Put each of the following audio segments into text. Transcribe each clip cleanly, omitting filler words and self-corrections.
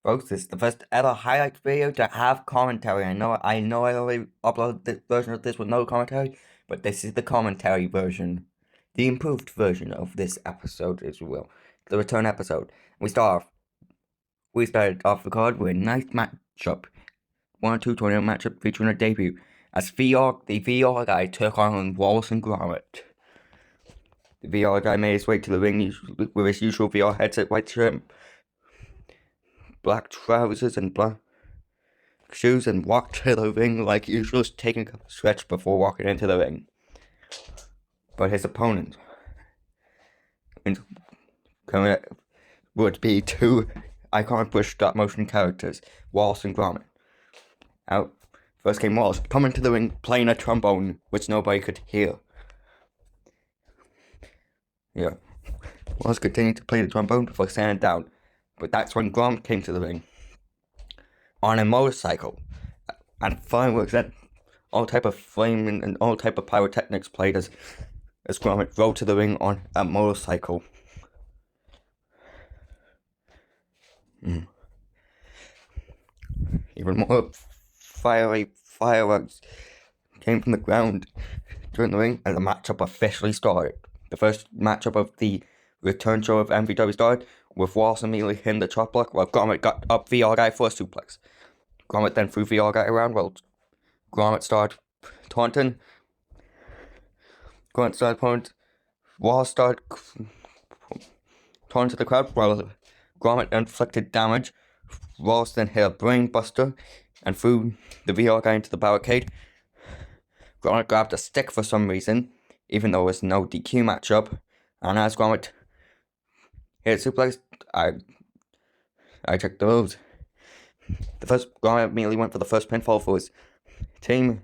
Folks, this is the first ever highlight video to have commentary. I already uploaded this version of this with no commentary, but this is the commentary version. The improved version of this episode, as you will. The return episode. We started off the card with a nice matchup. 1-2 tornado matchup featuring a debut. As the VR guy took on Wallace and Gromit. The VR guy made his way to the ring with his usual VR headset, white shirt, black trousers, and black shoes, and walked to the ring like usual, taking a stretch before walking into the ring. But his opponent would be two iconic British stop motion characters, Wallace and Gromit. Out first came Wallace, coming to the ring playing a trombone, which nobody could hear. Yeah. Wallace continued to play the trombone before standing down, but that's when Gromit came to the ring on a motorcycle, and fireworks and all type of flame and all type of pyrotechnics played as Gromit rode to the ring on a motorcycle. Even more fireworks came from the ground during the ring, and the matchup officially started. The first matchup of the return show of MVW started, with Wallace immediately hitting the chop block while Gromit got up VR guy for a suplex. Gromit then threw VR guy around while Gromit started taunting. Wallace started taunting to the crowd while Gromit inflicted damage. Wallace then hit a brain buster and threw the VR guy into the barricade. Gromit grabbed a stick for some reason, even though it was no DQ matchup, and as Gromit hit a suplex, I checked the moves. Gromit immediately went for the first pinfall for his team,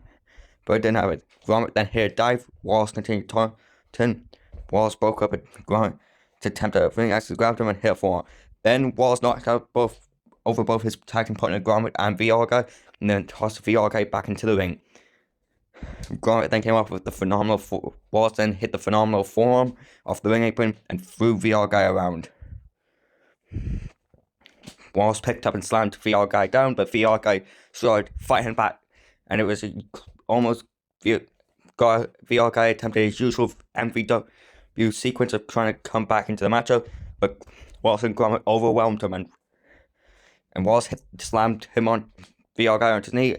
but it didn't have it. Gromit then hit a dive. Wallace continued taunting. Wallace broke up at Gromit to attempt a ring axe, grabbed him and hit a forearm. Then Wallace knocked out both his tag team partner Gromit and VR guy, and then tossed the VR guy back into the ring. Gromit then came up with the phenomenal Wallace then hit the phenomenal forearm off the ring apron and threw VR guy around. Wallace picked up and slammed VR guy down, but VR guy started fighting back, and it was almost VR guy attempted his usual MVW sequence of trying to come back into the matchup, but Wallace and Gromit overwhelmed him, and Wallace slammed him on VR guy on his knee.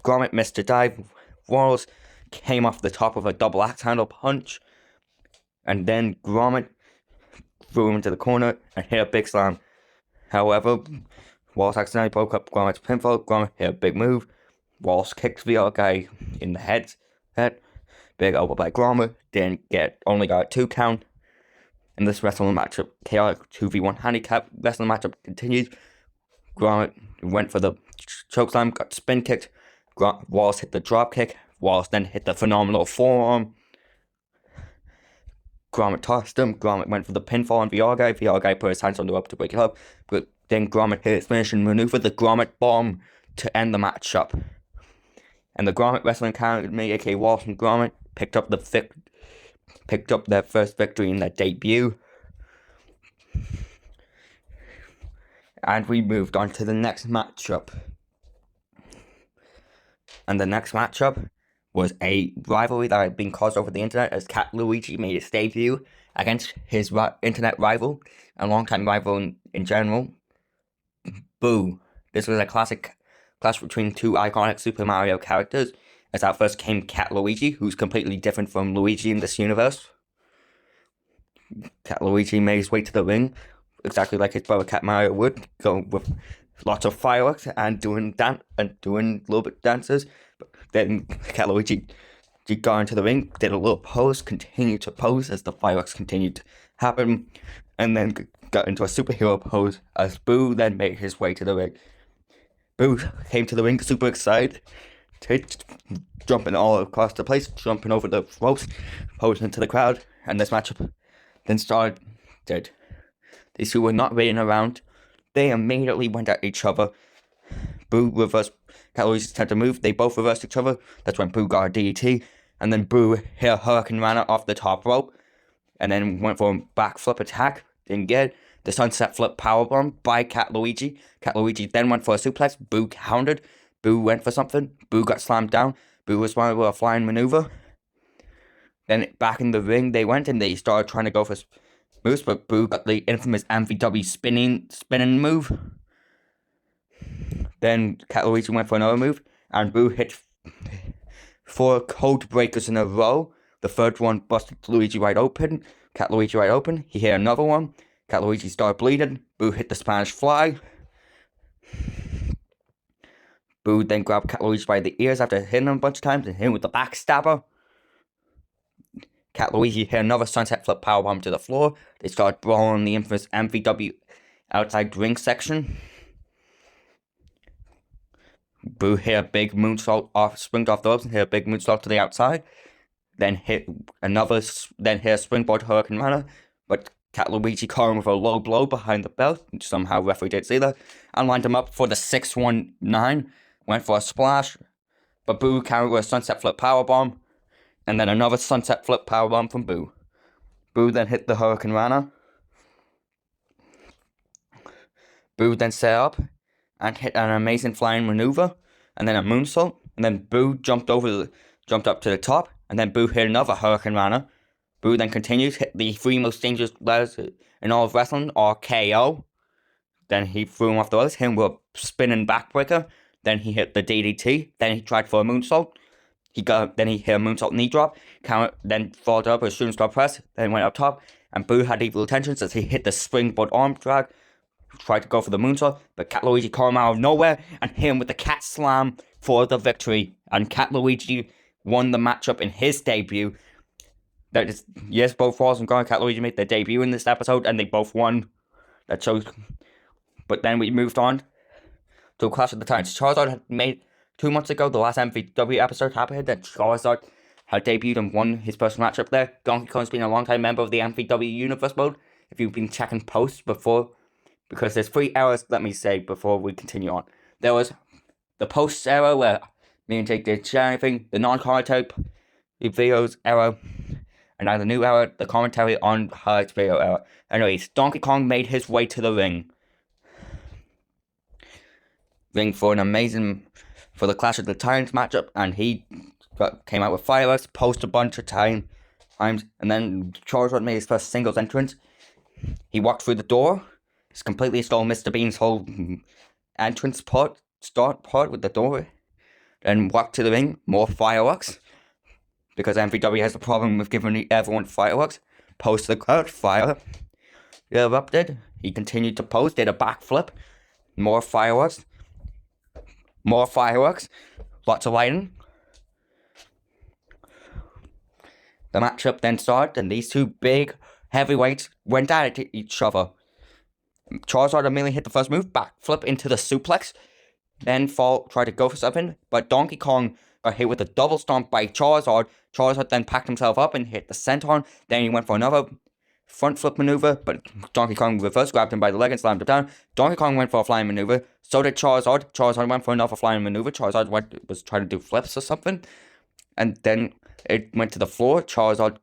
Gromit missed a dive. Wallace came off the top of a double axe handle punch, and then Gromit threw him into the corner and hit a big slam. However, Wallace accidentally broke up Gromit's pinfall. Gromit hit a big move. Wallace kicked VR guy in the head. Big elbow by Gromit. Only got a 2 count. In this wrestling matchup, chaotic 2v1 handicap wrestling matchup continued. Gromit went for the chokeslam, got spin kicked. Wallace hit the drop kick. Wallace then hit the phenomenal forearm. Gromit tossed him. Gromit went for the pinfall on VR guy. VR guy put his hands on the rope to break it up, but then Gromit hit his finishing maneuver, the Gromit bomb, to end the matchup. And the Gromit Wrestling Academy, aka Wallace and Gromit, picked up their first victory in their debut. And we moved on to the next matchup. And the next matchup was a rivalry that had been caused over the internet as Cat Luigi made his debut against his internet rival, a longtime rival in general, Boo. This was a clash between two iconic Super Mario characters, as out first came Cat Luigi, who's completely different from Luigi in this universe. Cat Luigi made his way to the ring, exactly like his brother Cat Mario would, go with lots of fireworks and doing little bit dances. But then Cat Luigi got into the ring, did a little pose, continued to pose as the fireworks continued to happen, and then got into a superhero pose as Boo then made his way to the ring. Boo came to the ring super excited, jumping all across the place, jumping over the ropes, posing into the crowd, and this matchup then started. These two were not waiting around. They immediately went at each other. Boo reversed Cat Luigi's attempt to move. They both reversed each other. That's when Boo got a DDT. And then Boo hit a Hurricane Rana off the top rope. And then went for a backflip attack. Didn't get it. the sunset flip powerbomb by Cat Luigi. Cat Luigi then went for a suplex. Boo countered. Boo went for something. Boo got slammed down. Boo responded with a flying maneuver. Then back in the ring they went and they started trying to go for moves, but Boo got the infamous MVW spinning move. Then Cat Luigi went for another move, and Boo hit 4 code breakers in a row. The third one busted Luigi right open. Cat Luigi right open. He hit another one. Cat Luigi started bleeding. Boo hit the Spanish Fly. Boo then grabbed Cat Luigi by the ears after hitting him a bunch of times and hit him with the backstabber. Cat Luigi hit another sunset flip powerbomb to the floor. They started brawling the infamous MVW outside ring section. Boo hit a big moonsault springed off the ropes and hit a big moonsault to the outside. Then hit a springboard Hurricane Rana, but Cat Luigi caught him with a low blow behind the belt. Somehow referee didn't see that, and lined him up for the 619. Went for a splash, but Boo countered with a sunset flip powerbomb, and then another sunset flip powerbomb from Boo. Boo then hit the Hurricane Rana. Boo then set up and hit an amazing flying maneuver, and then a moonsault, and then Boo jumped up to the top, and then Boo hit another Hurricane Rana. Boo then continues, hit the 3 most dangerous letters in all of wrestling, RKO. Then he threw him off the ropes, hit him with a spinning backbreaker. Then he hit the DDT. Then he tried for a moonsault. Then he hit a moonsault knee drop. Then followed up with a shooting star press. Then went up top, and Boo had evil intentions as he hit the springboard arm drag. Tried to go for the moonsault, but Cat Luigi caught him out of nowhere and hit him with the cat slam for the victory. And Cat Luigi won the matchup in his debut. Yes, both Ross and Cat Luigi made their debut in this episode, and they both won. That shows. But then we moved on to a Clash of the Titans. Charizard had made 2 months ago, the last MVW episode happened, that Charizard had debuted and won his first matchup there. Donkey Kong's been a long-time member of the MVW Universe mode, if you've been checking posts before, because there's 3 eras, let me say, before we continue on. There was the posts era, where me and Jake did share anything, the non-commentary videos era, and now the new era, the commentary on highlights video era. Anyways, Donkey Kong made his way to the ring for the Clash of the Titans matchup, and he came out with fireworks, posed a bunch of times, and then Charizard made his first singles entrance. He walked through the door. It's completely stole Mr. Bean's whole entrance start part with the door. Then walked to the ring, more fireworks, because MVW has a problem with giving everyone fireworks. Posed the crowd, fire erupted. He continued to pose, did a backflip, more fireworks, lots of lighting. The matchup then started, and these 2 big heavyweights went at each other. Charizard immediately hit the first move, backflip into the suplex, then tried to go for something, but Donkey Kong got hit with a double stomp by Charizard. Charizard then packed himself up and hit the senton. Then he went for another front flip maneuver, but Donkey Kong reverse grabbed him by the leg and slammed him down. Donkey Kong went for a flying maneuver, so did Charizard. Charizard went for another flying maneuver. Charizard was trying to do flips or something, and then it went to the floor. Charizard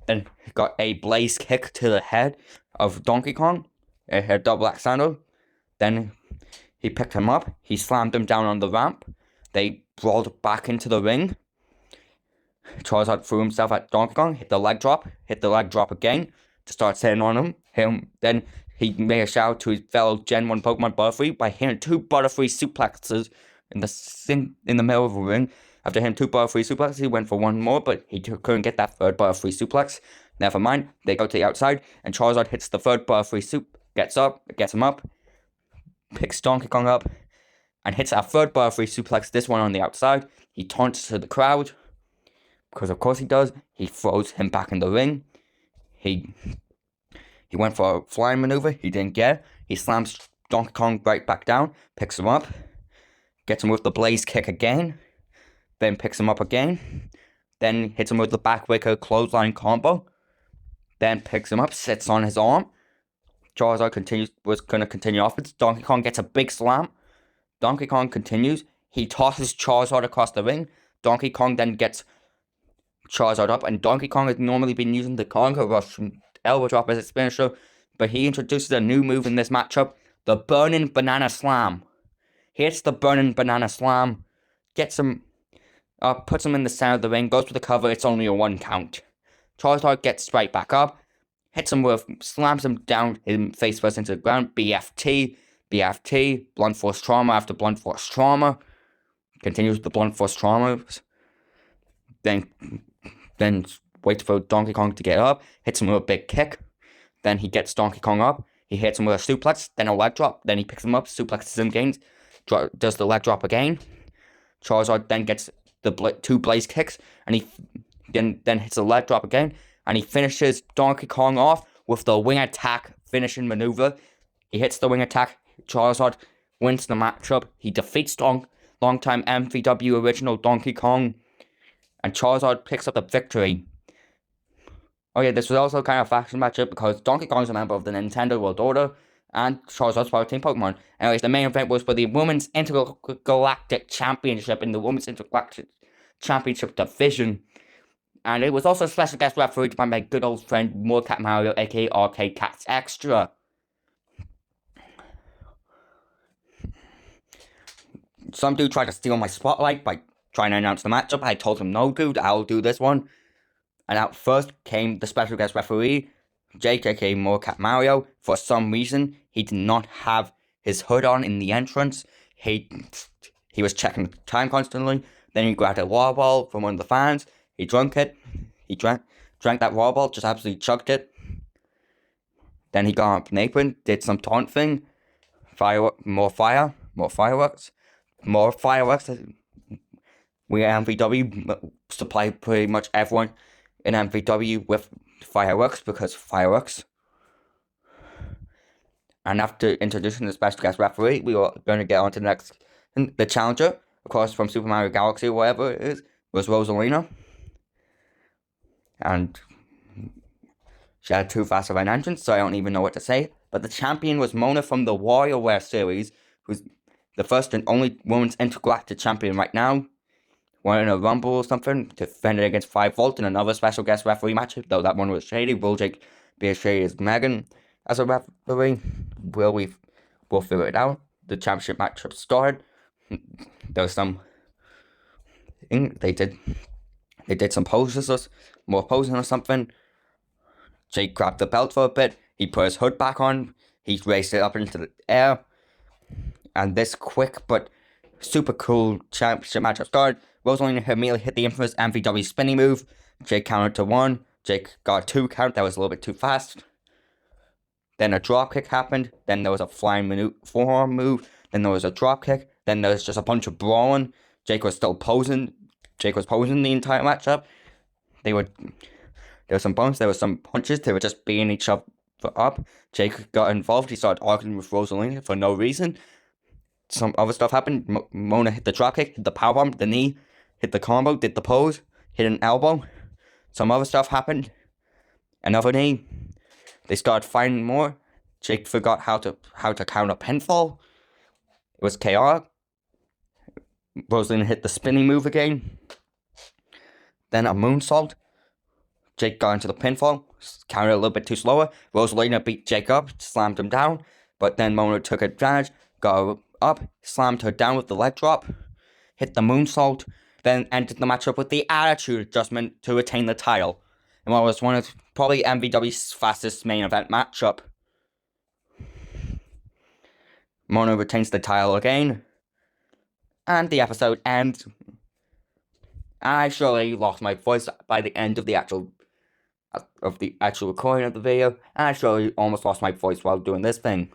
then got a blaze kick to the head of Donkey Kong. It had double axe handle. Then he picked him up. He slammed him down on the ramp. They brawled back into the ring. Charizard threw himself at Donkey Kong, hit the leg drop again to start sitting on him. Then he made a shout out to his fellow Gen 1 Pokemon Butterfree by hitting 2 Butterfree suplexes in the middle of the ring. After hitting 2 Butterfree suplexes, he went for one more, but he couldn't get that 3rd Butterfree suplex. Never mind, they go to the outside, and Charizard hits the 3rd Butterfree gets him up, picks Donkey Kong up, and hits a 3rd Butterfree suplex, this one on the outside. He taunts to the crowd, because of course he does. He throws him back in the ring. He went for a flying maneuver, he didn't get it. He slams Donkey Kong right back down, picks him up, gets him with the blaze kick again, then picks him up again, then hits him with the backbreaker clothesline combo, then picks him up, sits on his arm. Charizard was going to continue offense. Donkey Kong gets a big slam. Donkey Kong continues. He tosses Charizard across the ring. Donkey Kong then gets Charizard up, and Donkey Kong has normally been using the Conga Rush and Elbow Drop as his finisher, but he introduces a new move in this matchup, the Burning Banana Slam. He hits the Burning Banana Slam, gets him up, puts him in the center of the ring, goes for the cover, it's only a 1 count. Charizard gets right back up, hits him with, slams him down, him face first into the ground, BFT, blunt force trauma after blunt force trauma, continues with the blunt force trauma, then waits for Donkey Kong to get up, hits him with a big kick, then he gets Donkey Kong up, he hits him with a suplex, then a leg drop, then he picks him up, suplexes him again, does the leg drop again. Charizard then gets the 2 blaze kicks, and he then hits a leg drop again, and he finishes Donkey Kong off with the wing attack finishing maneuver. He hits the wing attack, Charizard wins the matchup, he defeats long-time MVW original Donkey Kong, and Charizard picks up the victory. Oh yeah, this was also kind of a faction matchup because Donkey Kong is a member of the Nintendo World Order, and Charizard's part of Team Pokemon. Anyways, the main event was for the Women's Intergalactic Championship in the Women's Intergalactic Championship division. And it was also a special guest referee by my good old friend Morecat Mario, aka Arcade Cats Extra. Some dude tried to steal my spotlight by trying to announce the matchup. I told him, no dude, I'll do this one. And out first came the special guest referee, Jake, aka Morecat Mario. For some reason, he did not have his hood on in the entrance. He was checking the time constantly. Then he grabbed a water ball from one of the fans. He drank it. He drank that water ball, just absolutely chugged it. Then he got up an apron, did some taunt thing. More fireworks. We at MVW supply pretty much everyone in MVW with fireworks because fireworks. And after introducing the special guest referee, we were going to get on to the next. The challenger, of course, from Super Mario Galaxy or whatever it is, was Rosalina. And she had too fast of an entrance, so I don't even know what to say. But the champion was Mona from the WarioWare series, who's the first and only women's intergalactic champion right now. Won in a Rumble or something, defended against 5V in another special guest referee match, though that one was shady. Will Jake be as shady as Megan as a referee? We'll figure it out. The championship matchup started. There was some... They did some poses, more posing or something. Jake grabbed the belt for a bit. He put his hood back on. He raised it up into the air. And this quick but super cool championship matchup started. Rosalina immediately hit the infamous MVW spinning move. Jake countered to 1. Jake got a 2 count. That was a little bit too fast. Then a drop kick happened. Then there was a flying forearm move. Then there was a drop kick. Then there was just a bunch of brawling. Jake was still posing. Jake was posing the entire matchup. There were some bumps. There were some punches. They were just beating each other up. Jake got involved. He started arguing with Rosalina for no reason. Some other stuff happened. Mona hit the drop kick, hit the powerbomb, the knee, hit the combo, did the pose, hit an elbow. Some other stuff happened. Another knee. They started fighting more. Jake forgot how to counter pinfall. It was chaotic. Rosalina hit the spinning move again. Then a moonsault. Jake got into the pinfall. Countered a little bit too slower. Rosalina beat Jake up, slammed him down. But then Mona took advantage, got up, slammed her down with the leg drop, hit the moonsault, then ended the matchup with the attitude adjustment to retain the title. And what was one of probably MVW's fastest main event matchup. Mona retains the title again. And the episode ends. I surely lost my voice by the end of the actual recording of the video. And I surely almost lost my voice while doing this thing.